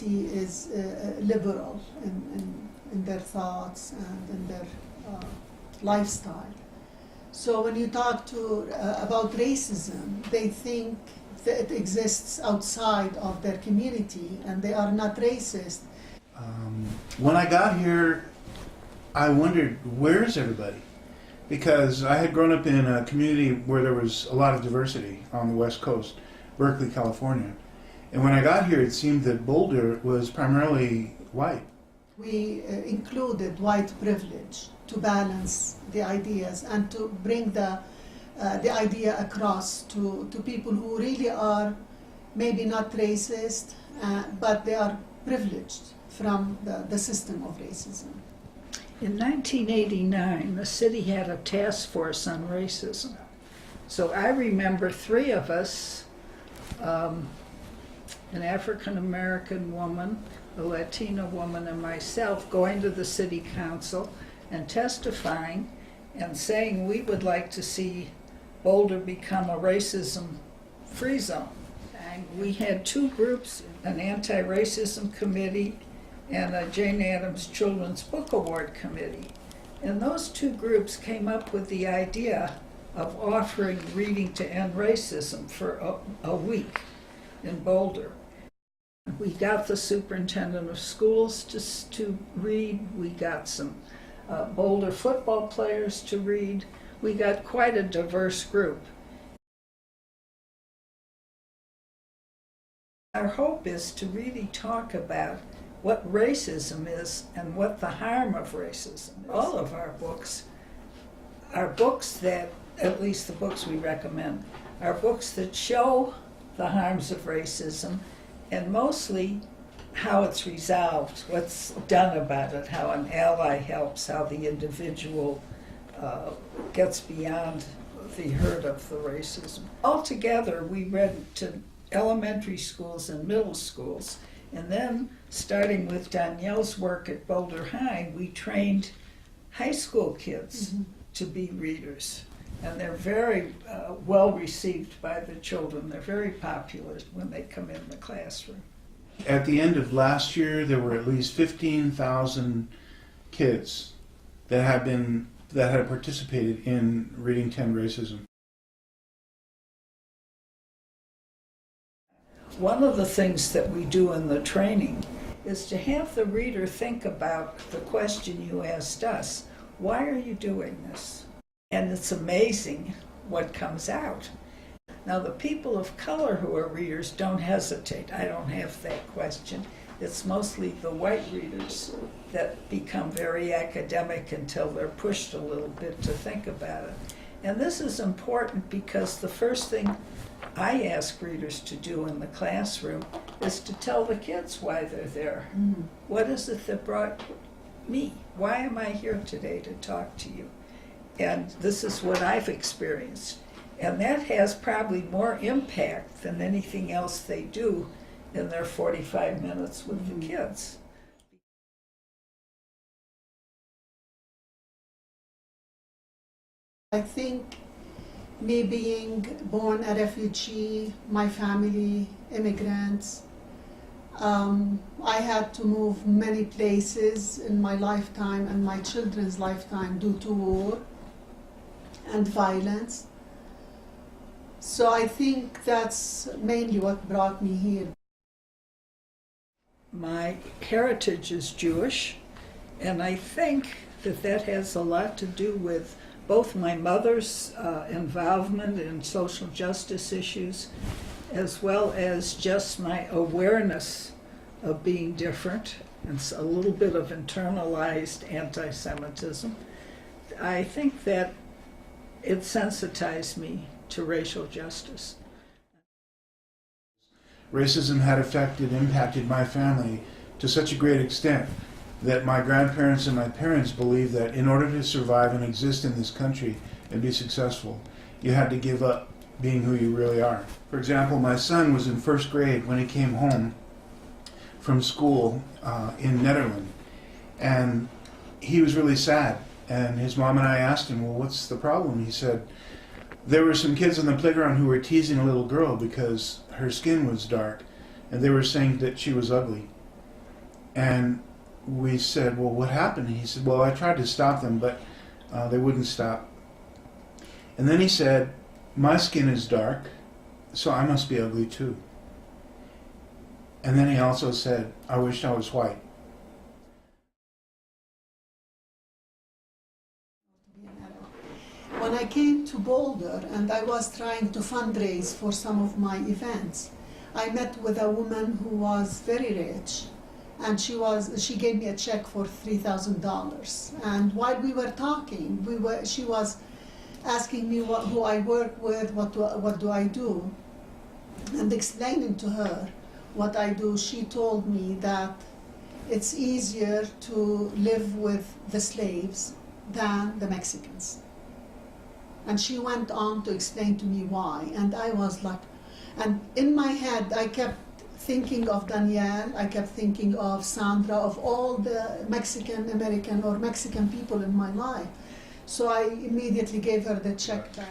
community is liberal in their thoughts and in their lifestyle. So when you talk about racism, they think that it exists outside of their community and they are not racist. When I got here, I wondered, where's everybody? Because I had grown up in a community where there was a lot of diversity on the West Coast, Berkeley, California. And when I got here, it seemed that Boulder was primarily white. We included white privilege to balance the ideas and to bring the idea across to people who really are maybe not racist, but they are privileged from the system of racism. In 1989, the city had a task force on racism. So I remember 3 of us, an African-American woman, a Latina woman, and myself, going to the city council and testifying and saying we would like to see Boulder become a racism-free zone. And we had 2 groups, an anti-racism committee and a Jane Addams Children's Book Award Committee. And those 2 groups came up with the idea of offering Reading to End Racism for a week in Boulder. We got the superintendent of schools to read. We got some Boulder football players to read. We got quite a diverse group. Our hope is to really talk about what racism is and what the harm of racism is. All of our books are books that, at least the books we recommend, are books that show the harms of racism and mostly how it's resolved, what's done about it, how an ally helps, how the individual gets beyond the hurt of the racism. Altogether, we read to elementary schools and middle schools, and then starting with Danielle's work at Boulder High, we trained high school kids to be readers. And they're very well received by the children. They're very popular when they come in the classroom. At the end of last year, there were at least 15,000 kids that had participated in Reading to End Racism. One of the things that we do in the training is to have the reader think about the question you asked us. Why are you doing this? And it's amazing what comes out. Now, the people of color who are readers don't hesitate. I don't have that question. It's mostly the white readers that become very academic until they're pushed a little bit to think about it. And this is important because the first thing I ask readers to do in the classroom is to tell the kids why they're there. What is it that brought me? Why am I here today to talk to you? And this is what I've experienced. And that has probably more impact than anything else they do in their 45 minutes with the kids. I think me being born a refugee, my family immigrants, I had to move many places in my lifetime and my children's lifetime due to war and violence. So I think that's mainly what brought me here. My heritage is Jewish, and I think that has a lot to do with both my mother's involvement in social justice issues, as well as just my awareness of being different and a little bit of internalized anti-Semitism. I think that it sensitized me to racial justice. Racism had impacted my family to such a great extent that my grandparents and my parents believed that in order to survive and exist in this country and be successful, you had to give up being who you really are. For example, my son was in first grade when he came home from school in Netherlands, and he was really sad. And his mom and I asked him, well, what's the problem? He said, there were some kids on the playground who were teasing a little girl because her skin was dark, and they were saying that she was ugly. And we said, well, what happened? And he said, well, I tried to stop them, but they wouldn't stop. And then he said, my skin is dark, so I must be ugly too. And then he also said, I wished I was white. When I came to Boulder and I was trying to fundraise for some of my events, I met with a woman who was very rich, and she gave me a check for $3,000. And while we were talking, she was asking me who I work with, what do I do, and explaining to her what I do. She told me that it's easier to live with the slaves than the Mexicans. And she went on to explain to me why, and I was like, and in my head I kept thinking of Danielle, I kept thinking of Sandra, of all the Mexican American or Mexican people in my life. So I immediately gave her the check back.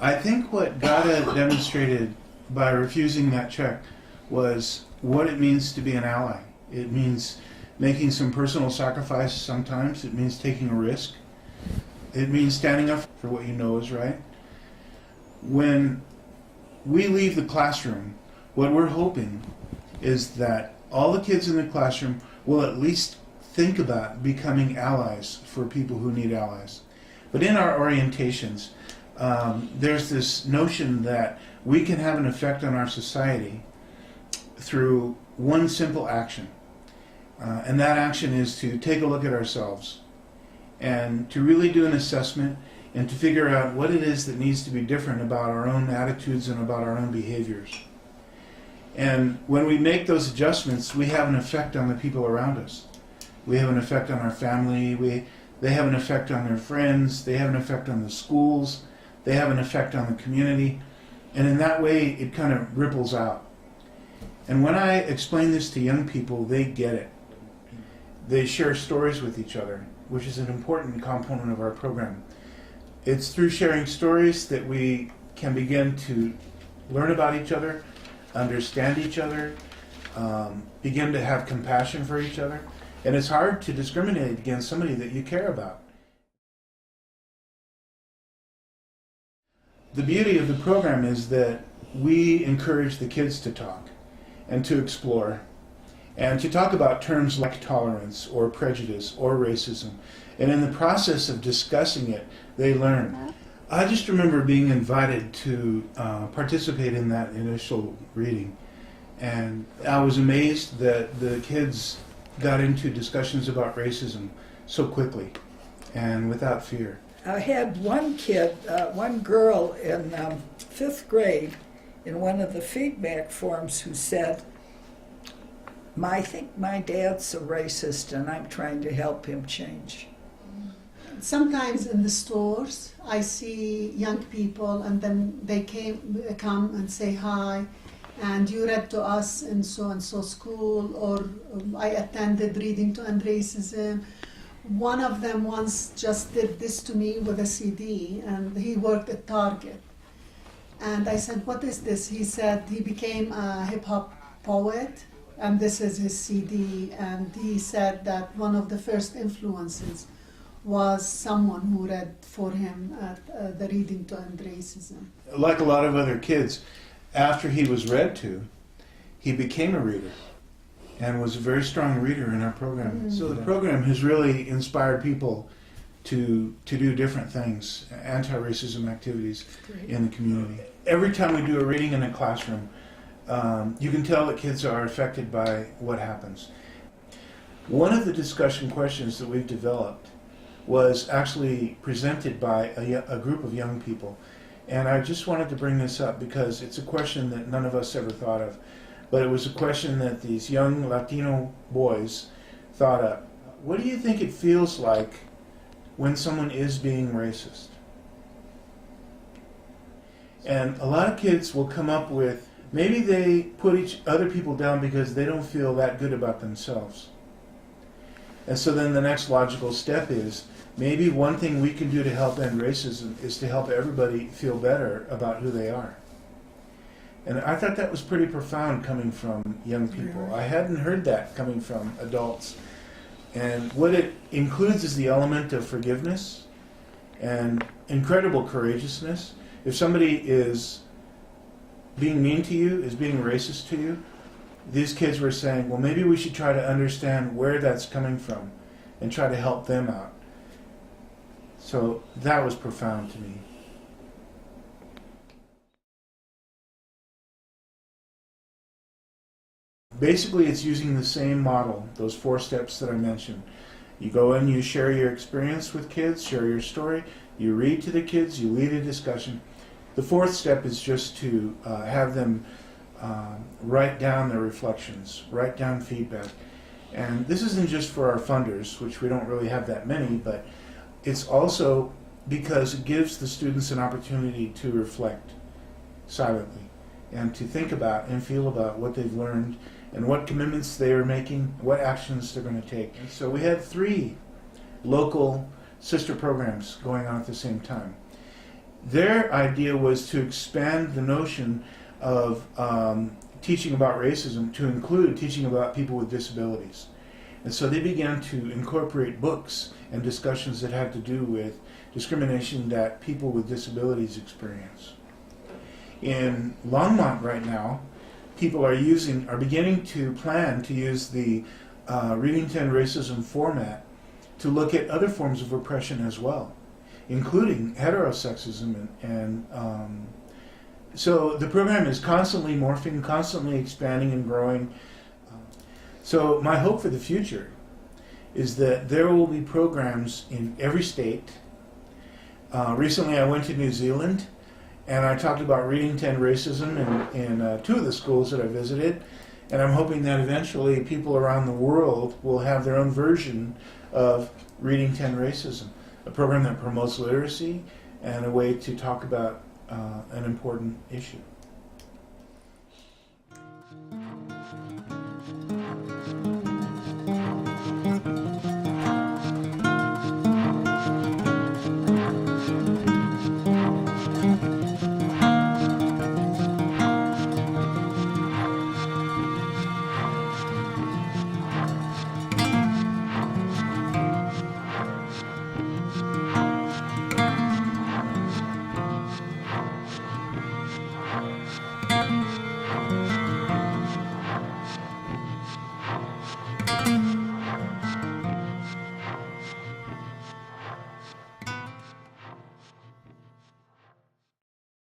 I think what Gada demonstrated by refusing that check was what it means to be an ally. It means making some personal sacrifice sometimes. It means taking a risk. It means standing up for what you know is right. When we leave the classroom, what we're hoping is that all the kids in the classroom will at least think about becoming allies for people who need allies. But in our orientations, there's this notion that we can have an effect on our society through one simple action. And that action is to take a look at ourselves and to really do an assessment and to figure out what it is that needs to be different about our own attitudes and about our own behaviors. And when we make those adjustments, we have an effect on the people around us. We have an effect on our family, they have an effect on their friends, they have an effect on the schools, they have an effect on the community, and in that way it kind of ripples out. And when I explain this to young people, they get it. They share stories with each other, which is an important component of our program. It's through sharing stories that we can begin to learn about each other, understand each other, begin to have compassion for each other. And it's hard to discriminate against somebody that you care about. The beauty of the program is that we encourage the kids to talk and to explore and to talk about terms like tolerance or prejudice or racism. And in the process of discussing it, they learn. I just remember being invited to participate in that initial reading. And I was amazed that the kids got into discussions about racism so quickly and without fear. I had one kid, one girl in 5th grade in one of the feedback forms who said, I think my dad's a racist and I'm trying to help him change. Sometimes in the stores, I see young people and then they come and say hi, and you read to us in so-and-so school, or I attended Reading to End Racism. One of them once just did this to me with a CD, and he worked at Target. And I said, what is this? He said he became a hip-hop poet, and this is his CD. And he said that one of the first influences was someone who read for him at the Reading to End Racism. Like a lot of other kids, after he was read to, he became a reader and was a very strong reader in our program. Mm-hmm. So the program has really inspired people to do different things, anti-racism activities in the community. Every time we do a reading in a classroom, you can tell that kids are affected by what happens. One of the discussion questions that we've developed was actually presented by a group of young people. And I just wanted to bring this up because it's a question that none of us ever thought of. But it was a question that these young Latino boys thought up. What do you think it feels like when someone is being racist? And a lot of kids will come up with, maybe they put other people down because they don't feel that good about themselves. And so then the next logical step is, maybe one thing we can do to help end racism is to help everybody feel better about who they are. And I thought that was pretty profound coming from young people. Really? I hadn't heard that coming from adults. And what it includes is the element of forgiveness and incredible courageousness. If somebody is being mean to you, is being racist to you, these kids were saying, well, maybe we should try to understand where that's coming from and try to help them out. So that was profound to me. Basically, it's using the same model, those 4 steps that I mentioned. You go in, you share your experience with kids, share your story, you read to the kids, you lead a discussion. The 4th step is just to have them write down their reflections, write down feedback. And this isn't just for our funders, which we don't really have that many, but it's also because it gives the students an opportunity to reflect silently and to think about and feel about what they've learned and what commitments they are making, what actions they're going to take. And so we had 3 local sister programs going on at the same time. Their idea was to expand the notion of teaching about racism to include teaching about people with disabilities. And so they began to incorporate books and discussions that had to do with discrimination that people with disabilities experience. In Longmont right now, people are beginning to plan to use the Reading to End Racism format to look at other forms of oppression as well, including heterosexism. So the program is constantly morphing, constantly expanding and growing. So my hope for the future is that there will be programs in every state. Recently I went to New Zealand and I talked about Reading to End Racism in 2 of the schools that I visited. And I'm hoping that eventually people around the world will have their own version of Reading to End Racism, a program that promotes literacy and a way to talk about an important issue.